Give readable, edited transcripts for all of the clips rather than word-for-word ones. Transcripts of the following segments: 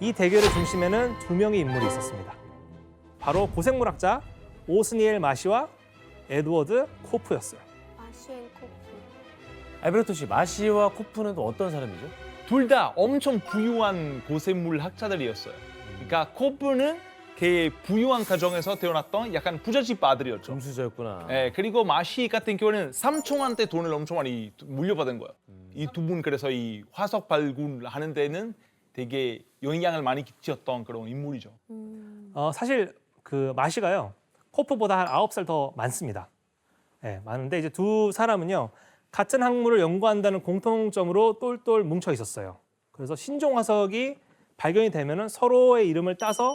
이 대결의 중심에는 두 명의 인물이 있었습니다. 바로 고생물학자 오스니엘 마시와 에드워드 코프였어요. 마시앤 코프. 알베르토 씨, 마시와 코프는 또 어떤 사람이죠? 둘 다 엄청 부유한 고생물 학자들이었어요. 그러니까 코프는 걔 부유한 가정에서 태어났던 약간 부잣집 아들이었죠. 금수저였구나. 예, 그리고 마시 같은 경우는 삼촌한테 돈을 엄청 많이 물려받은 거예요. 이 두 분 그래서 이 화석 발굴하는 데는 되게 영향을 많이 끼쳤던 그런 인물이죠. 사실 그 마시가요. 코프보다 한 9살 더 많습니다. 네, 많은데 이제 두 사람은요. 같은 학문을 연구한다는 공통점으로 똘똘 뭉쳐 있었어요. 그래서 신종 화석이 발견이 되면은 서로의 이름을 따서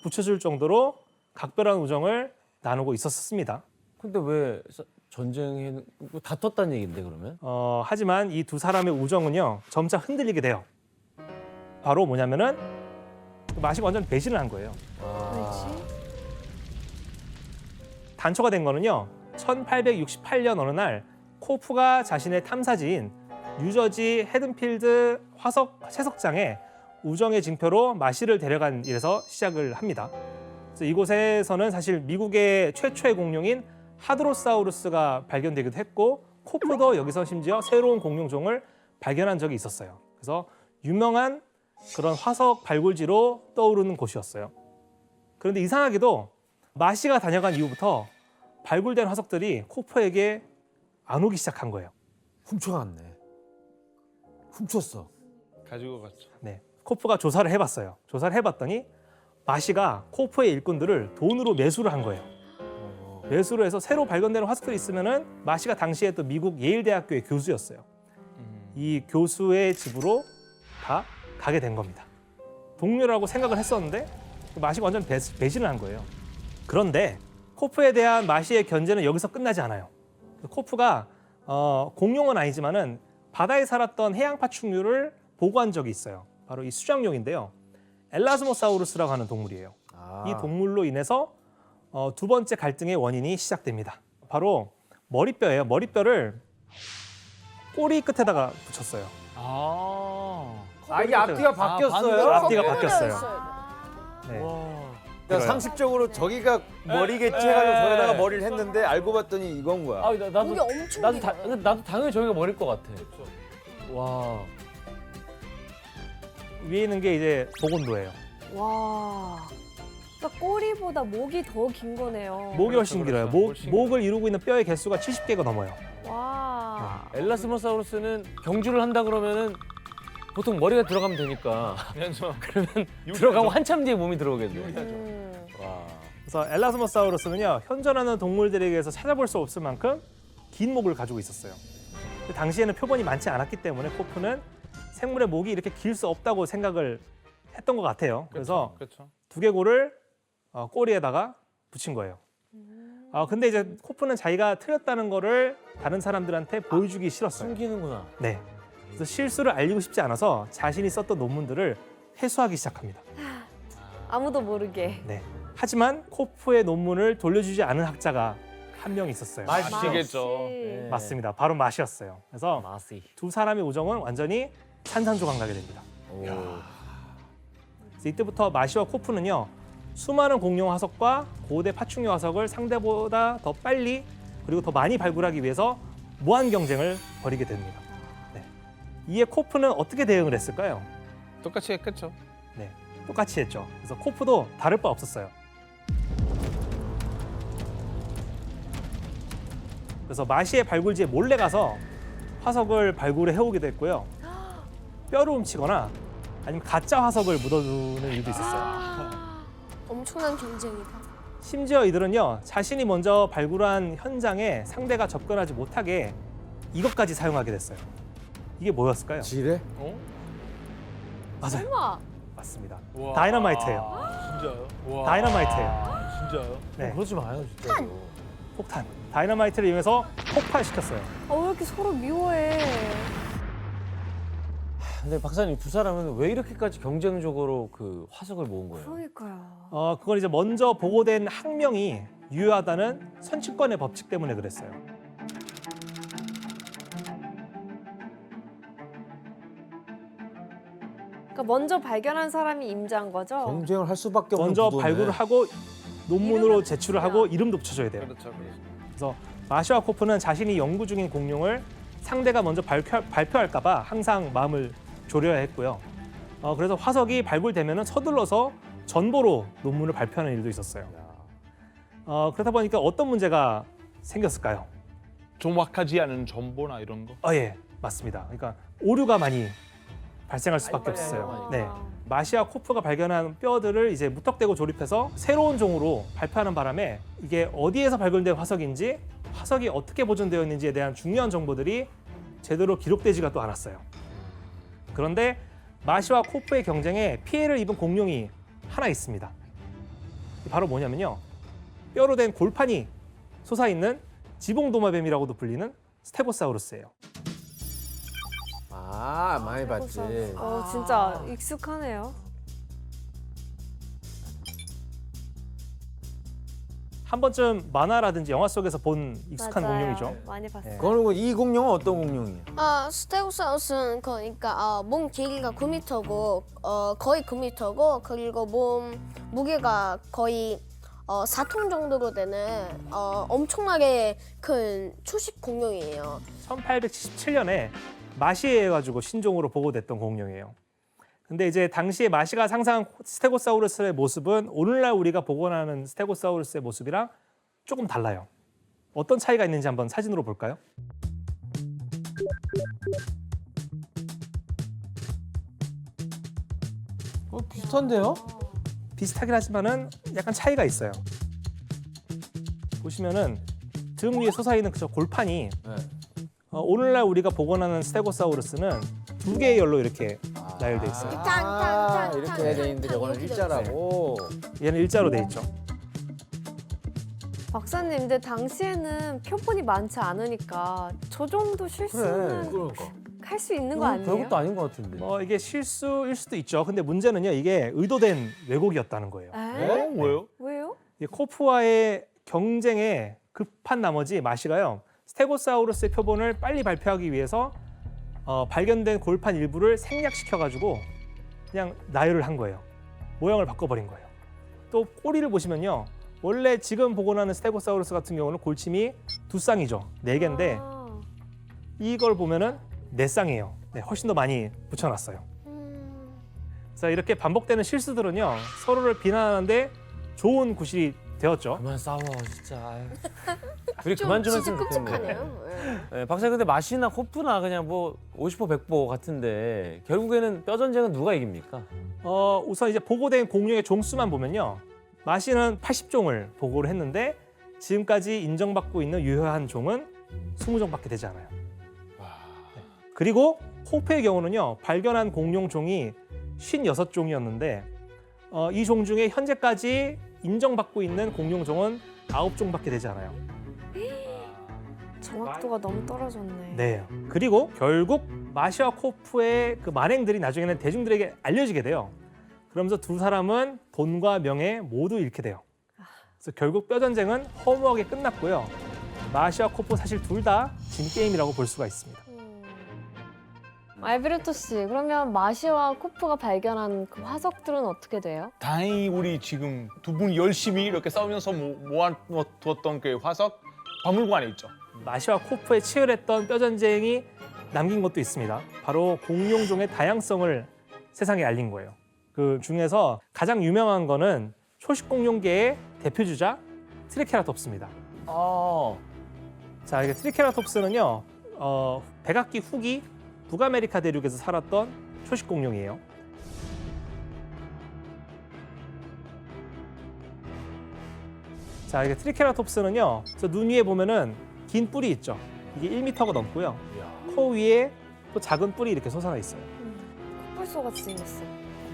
붙여줄 정도로 각별한 우정을 나누고 있었습니다. 근데 왜 전쟁에 다퉜다는 얘기인데 그러면? 하지만 이 두 사람의 우정은요. 점차 흔들리게 돼요. 바로 뭐냐면은 마시가 완전 배신을 한 거예요. 왜지? 단초가 된 거는요. 1868년 어느 날 코프가 자신의 탐사지인 뉴저지 헤든필드 화석 채석장에 우정의 징표로 마시를 데려간 일에서 시작을 합니다. 그래서 이곳에서는 사실 미국의 최초의 공룡인 하드로사우루스가 발견되기도 했고 코프도 여기서 심지어 새로운 공룡종을 발견한 적이 있었어요. 그래서 유명한 그런 화석 발굴지로 떠오르는 곳이었어요. 그런데 이상하게도 마시가 다녀간 이후부터 발굴된 화석들이 코프에게 안 오기 시작한 거예요. 훔쳐갔네. 훔쳤어. 가지고 갔죠. 네, 코프가 조사를 해봤어요. 조사를 해봤더니 마시가 코프의 일꾼들을 돈으로 매수를 한 거예요. 매수를 해서 새로 발견되는 화석들이 있으면은 마시가 당시에 또 미국 예일대학교의 교수였어요. 이 교수의 집으로 다 가게 된 겁니다. 동료라고 생각을 했었는데 마시가 완전 배신을 한 거예요. 그런데 코프에 대한 마시의 견제는 여기서 끝나지 않아요. 코프가 공룡은 아니지만은 바다에 살았던 해양 파충류를 보고한 적이 있어요. 바로 이 수장용인데요. 엘라스모사우루스라고 하는 동물이에요. 이 동물로 인해서 두 번째 갈등의 원인이 시작됩니다. 바로 머리뼈예요. 머리뼈를 꼬리 끝에다가 붙였어요. 이게 앞뒤가 바뀌었어요? 앞뒤가 바뀌었어요. 네. 그러니까 상식적으로 저기가 머리겠지 해가지고 저기다가 머리를 했는데 알고 봤더니 이건 거야. 나도 목이 엄청 나도 길어요. 나도 당연히 저기가 머릴 것 같아. 와. 위에 있는 게 이제 보곤도예요. 와. 그러니까 꼬리보다 목이 더 긴 거네요. 목이 훨씬 길어요. 훨씬 길어요. 목을 이루고 있는 뼈의 개수가 70개가 넘어요. 와. 엘라스모사우루스는 경주를 한다 그러면은 보통 머리가 들어가면 되니까 그러면 들어가고 한참 뒤에 몸이 들어오겠네. 와. 그래서 엘라스모사우루스는요 현존하는 동물들에게서 찾아볼 수 없을 만큼 긴 목을 가지고 있었어요. 근데 당시에는 표본이 많지 않았기 때문에 코프는 생물의 목이 이렇게 길 수 없다고 생각을 했던 것 같아요. 그래서 그렇죠. 두개골을 꼬리에다가 붙인 거예요. 근데 이제 코프는 자기가 틀렸다는 거를 다른 사람들한테 보여주기 싫었어요. 숨기는구나. 네. 그래서 실수를 알리고 싶지 않아서 자신이 썼던 논문들을 회수하기 시작합니다. 아무도 모르게. 네. 하지만 코프의 논문을 돌려주지 않은 학자가 한 명 있었어요. 마시겠죠. 네. 맞습니다. 바로 마시였어요. 그래서 마시. 두 사람의 우정은 완전히 산산조각나게 됩니다. 그래서 이때부터 마시와 코프는요 수많은 공룡 화석과 고대 파충류 화석을 상대보다 더 빨리 그리고 더 많이 발굴하기 위해서 무한 경쟁을 벌이게 됩니다. 네. 이에 코프는 어떻게 대응을 했을까요? 똑같이 했겠죠. 네, 똑같이 했죠. 그래서 코프도 다를 바 없었어요. 그래서 마시의 발굴지에 몰래 가서 화석을 발굴해 해오기도 했고요. 뼈를 훔치거나 아니면 가짜 화석을 묻어두는 일도 있었어요. 엄청난 경쟁이다. 심지어 이들은요 자신이 먼저 발굴한 현장에 상대가 접근하지 못하게 이것까지 사용하게 됐어요. 이게 뭐였을까요? 지뢰? 맞아요. 설마. 맞습니다. 우와. 다이너마이트예요. 진짜요? 우와. 다이너마이트예요. 진짜요? 네, 그러지 마요, 진짜로. 폭탄. 다이너마이트를 이용해서 폭발시켰어요. 왜 이렇게 서로 미워해? 근데 박사님 두 사람은 왜 이렇게까지 경쟁적으로 그 화석을 모은 거예요? 그러니까요. 그건 이제 먼저 보고된 학명이 유효하다는 선취권의 법칙 때문에 그랬어요. 그러니까 먼저 발견한 사람이 임자인 거죠? 경쟁을 할 수밖에 없는 먼저 구도네. 발굴을 하고 논문으로 이름을 제출을 붙여야. 하고 이름도 붙여줘야 돼요. 그렇죠. 그래서 마시와 코프는 자신이 연구 중인 공룡을 상대가 먼저 발표할까 봐 항상 마음을 졸여야 했고요. 그래서 화석이 발굴되면 서둘러서 전보로 논문을 발표하는 일도 있었어요. 그러다 보니까 어떤 문제가 생겼을까요? 정확하지 않은 정보나 이런 거. 예, 맞습니다. 그러니까 오류가 많이 발생할 수밖에 없었어요. 네. 마시와 코프가 발견한 뼈들을 이제 무턱대고 조립해서 새로운 종으로 발표하는 바람에 이게 어디에서 발견된 화석인지, 화석이 어떻게 보존되어 있는지에 대한 중요한 정보들이 제대로 기록되지가 또 않았어요. 그런데 마시와 코프의 경쟁에 피해를 입은 공룡이 하나 있습니다. 바로 뭐냐면요. 뼈로 된 골판이 솟아있는 지봉도마뱀이라고도 불리는 스테고사우루스예요. 아, 많이 봤지. 진짜 익숙하네요. 한 번쯤 만화라든지 영화 속에서 본 익숙한 맞아요. 공룡이죠. 많이 봤어요. 네. 그리고 이 공룡은 어떤 공룡이에요? 스테고사우스는 그러니까 몸 길이가 9m고 거의 9m고 그리고 몸 무게가 거의 4톤 정도로 되는 엄청나게 큰 초식 공룡이에요. 1877년에 마시에 가지고 신종으로 보고됐던 공룡이에요. 근데 이제 당시에 마시가 상상한 스테고사우루스의 모습은 오늘날 우리가 복원하는 스테고사우루스의 모습이랑 조금 달라요. 어떤 차이가 있는지 한번 사진으로 볼까요? 비슷한데요? 비슷하긴 하지만은 약간 차이가 있어요. 보시면은 등 위에 솟아있는 그 골판이 네. 오늘날 우리가 복원하는 스테고사우루스는 두 개의 열로 이렇게 나열돼 있어요. 이렇게 해야 되는데 저거는 일자라고. 얘는 일자로 돼 있죠. 박사님, 근데 당시에는 표본이 많지 않으니까 저 정도 실수는 그러니까. 할 수 있는 거 아니에요? 별것도 아닌 것 같은데. 이게 실수일 수도 있죠. 근데 문제는요, 이게 의도된 왜곡이었다는 거예요. 에? 뭐예요? 왜요? 이 코프와의 경쟁에 급한 나머지 마시가요, 스테고사우루스의 표본을 빨리 발표하기 위해서 발견된 골판 일부를 생략시켜가지고 그냥 나열을 한 거예요. 모양을 바꿔버린 거예요. 또 꼬리를 보시면요, 원래 지금 복원하는 스테고사우루스 같은 경우는 골침이 두 쌍이죠. 네 개인데 아, 이걸 보면은 네 쌍이에요. 네, 훨씬 더 많이 붙여놨어요. 그래서 이렇게 반복되는 실수들은요, 서로를 비난하는데 좋은 구실이 되었죠. 그만 싸워 진짜. 둘이 그만 좀 했으면 좋겠네. 끔찍하네요. 네, 박사님 근데 마시나 코프나 그냥 뭐 50호 100보 같은데 결국에는 뼈 전쟁은 누가 이깁니까? 우선 이제 보고된 공룡의 종수만 보면요, 마시는 80종을 보고를 했는데 지금까지 인정받고 있는 유효한 종은 20종밖에 되지 않아요. 네. 그리고 코프의 경우는요, 발견한 공룡 종이 56종이었는데 이 종 중에 현재까지 인정받고 있는 공룡 종은 9종밖에 되지 않아요. 정확도가 너무 떨어졌네. 네. 그리고 결국 마시와 코프의 그 만행들이 나중에는 대중들에게 알려지게 돼요. 그러면서 두 사람은 돈과 명예 모두 잃게 돼요. 그래서 결국 뼈 전쟁은 허무하게 끝났고요. 마시와 코프 사실 둘 다 진 게임이라고 볼 수가 있습니다. 알베르토 씨, 그러면 마시와 코프가 발견한 그 화석들은 어떻게 돼요? 다행히 우리 지금 두 분이 열심히 이렇게 싸우면서 모아두었던 그 화석 박물관에 있죠. 마시와 코프의 치열했던 뼈 전쟁이 남긴 것도 있습니다. 바로 공룡종의 다양성을 세상에 알린 거예요. 그 중에서 가장 유명한 거는 초식 공룡계의 대표주자 트리케라톱스입니다. 자, 이게 트리케라톱스는요, 백악기 후기 북아메리카 대륙에서 살았던 초식 공룡이에요. 자, 이게 트리케라톱스는요, 저 눈 위에 보면은 긴 뿔이 있죠. 이게 1m가 넘고요. 코 위에 또 작은 뿔이 이렇게 솟아나 있어요. 코뿔소 같이 생겼어.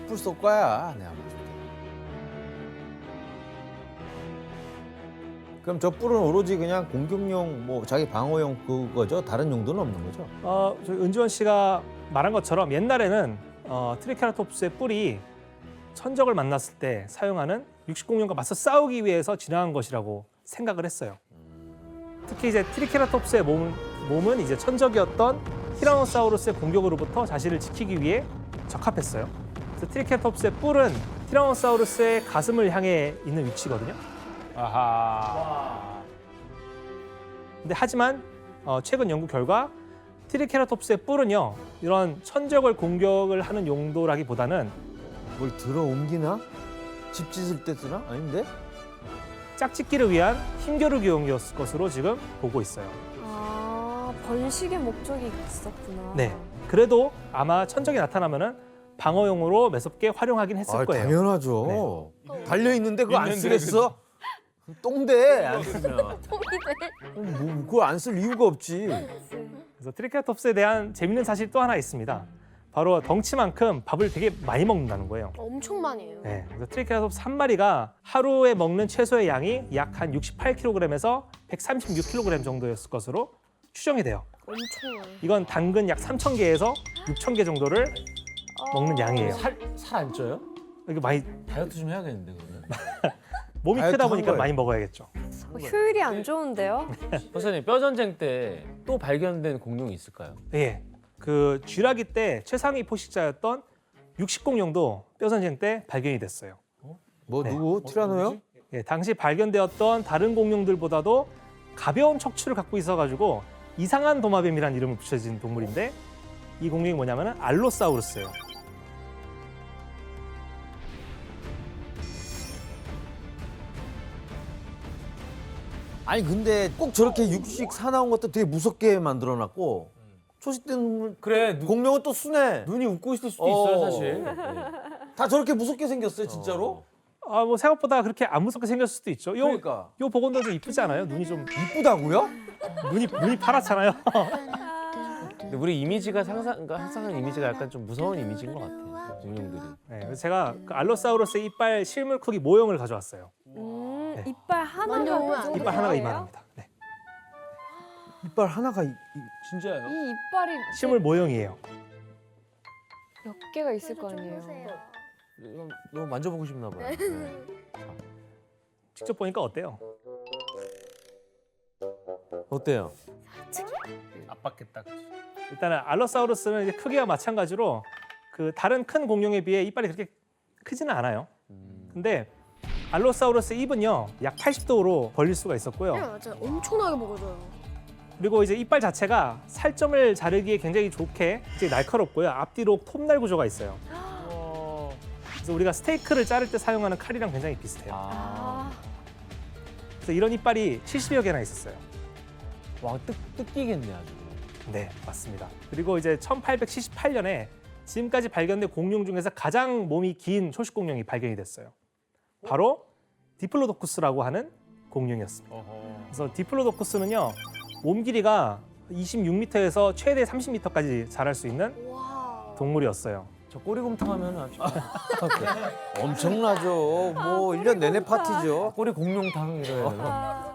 뿔 쏠 거야, 내가 봤을 때. 그럼 저 뿔은 오로지 그냥 공격용, 뭐 자기 방어용 그거죠? 다른 용도는 없는 거죠? 저희 은지원 씨가 말한 것처럼 옛날에는 트리케라톱스의 뿔이 천적을 만났을 때 사용하는 육식공룡과 맞서 싸우기 위해서 진화한 것이라고 생각을 했어요. 특히 이제 트리케라톱스의 몸은 이제 천적이었던 티라노사우루스의 공격으로부터 자신을 지키기 위해 적합했어요. 그래서 트리케라톱스의 뿔은 티라노사우루스의 가슴을 향해 있는 위치거든요. 아하. 근데 하지만 최근 연구 결과 트리케라톱스의 뿔은요 이런 천적을 공격을 하는 용도라기보다는 뭘 들어 옮기나? 집 짓을 때 쓰나? 아닌데? 짝짓기를 위한 힘겨루기용이었을 것으로 지금 보고 있어요. 아, 번식의 목적이 있었구나. 네. 그래도 아마 천적이 나타나면은 방어용으로 매섭게 활용하긴 했을 거예요. 당연하죠. 달려 있는데 그거 안 있는데 쓰겠어? 똥대 안 쓰면. 뭐 그거 안 쓸 이유가 없지. 그래서 트리케라톱스에 대한 재밌는 사실 또 하나 있습니다. 바로 덩치만큼 밥을 되게 많이 먹는다는 거예요. 엄청 많이 해요. 네, 그래서 트리케라톱스 한 마리가 하루에 먹는 채소의 양이 약 한 68kg에서 136kg 정도였을 것으로 추정이 돼요. 엄청 많이. 이건 당근 약 3,000개에서 6,000개 정도를 먹는 양이에요. 살 안 쪄요? 이게 많이 다이어트 좀 해야겠는데 그러면. 몸이 다이어트 크다 한 보니까 거예요. 많이 먹어야겠죠. 효율이 안 좋은데요? 박사님 뼈 전쟁 때 또 발견된 공룡이 있을까요? 예, 그 쥐라기 때 최상위 포식자였던 육식공룡도 뼈전쟁 때 발견이 됐어요. 뭐 네. 누구? 티라노요? 예, 당시 발견되었던 다른 공룡들보다도 가벼운 척추를 갖고 있어가지고 이상한 도마뱀이라는 이름을 붙여진 동물인데 이 공룡이 뭐냐면은 알로사우루스예요. 아니 근데 꼭 저렇게 육식 사나운 것도 되게 무섭게 만들어놨고 초식된 그래 공룡은 또 순해. 눈이 웃고 있을 수도 있어요 어. 사실. 다 저렇게 무섭게 생겼어요 진짜로? 아, 뭐 생각보다 그렇게 안 무섭게 생겼을 수도 있죠. 요, 그러니까 요 복원도 좀 이쁘지 않아요? 눈이 좀 이쁘다고요? 눈이 파랗잖아요. 근데 우리 이미지가 상상하는 이미지가 약간 좀 무서운 이미지인 것 같아요. 공룡들이. 네, 그래서 제가 그 알로사우루스의 이빨 실물 크기 모형을 가져왔어요. 네. 이빨 하나가 만져보면 안 그 돼요? 이빨 하나가 정도예요? 이만합니다. 네. 이빨 하나가 진짜요? 이 이빨이 실물 모형이에요. 몇 개가 있을 거 아니에요. 이건 너무 만져보고 싶나 봐요. 네. 직접 보니까 어때요? 어때요? 압박했다. 일단은 알로사우루스는 이제 크기와 마찬가지로 그 다른 큰 공룡에 비해 이빨이 그렇게 크지는 않아요. 근데 알로사우루스 입은요 약 80도로 벌릴 수가 있었고요. 네, 맞아요. 엄청나게 먹어줘요. 그리고 이제 이빨 자체가 살점을 자르기에 굉장히 좋게 굉장히 날카롭고요. 앞뒤로 톱날 구조가 있어요. 그래서 우리가 스테이크를 자를 때 사용하는 칼이랑 굉장히 비슷해요. 아, 그래서 이런 이빨이 70여 개나 있었어요. 와 뜯기겠네 아주. 네, 맞습니다. 그리고 이제 1878년에 지금까지 발견된 공룡 중에서 가장 몸이 긴 초식 공룡이 발견이 됐어요. 바로 디플로도쿠스라고 하는 공룡이었습니다. 그래서 디플로도쿠스는요 몸 길이가 26m에서 최대 30m까지 자랄 수 있는 와. 동물이었어요. 저 꼬리곰탕하면 아주 엄청나죠. 뭐 1년 내내 파티죠. 꼬리 공룡탕 이래야 되나?